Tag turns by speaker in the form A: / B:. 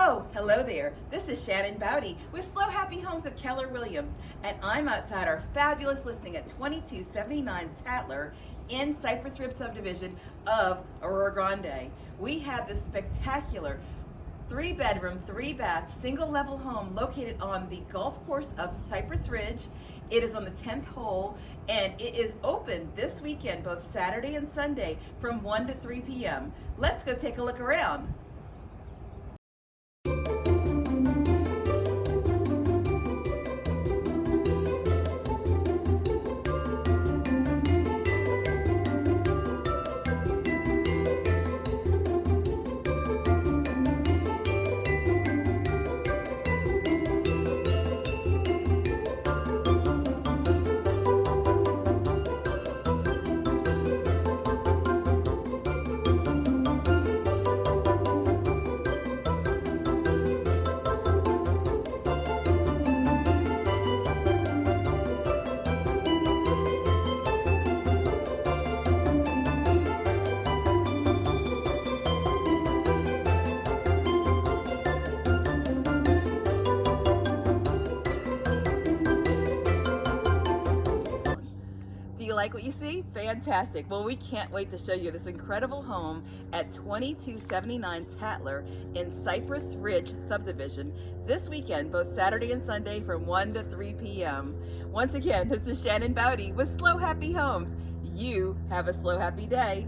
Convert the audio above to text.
A: Oh, hello there. This is Shannon Bowdey with SLO Happy Homes of Keller Williams, and I'm outside our fabulous listing at 2279 Tattler in Cypress Ridge subdivision of Arroyo Grande. We have this spectacular 3-bedroom, 3-bath, single-level home located on the golf course of Cypress Ridge. It is on the 10th hole, and it is open this weekend, both Saturday and Sunday, from 1 to 3 p.m. Let's go take a look around. Do you like what you see? Fantastic. Well, we can't wait to show you this incredible home at 2279 Tattler in Cypress Ridge subdivision this weekend, both Saturday and Sunday from 1 to 3 p.m. Once again, this is Shannon Bowdey with SLO Happy Homes. You have a SLO Happy day.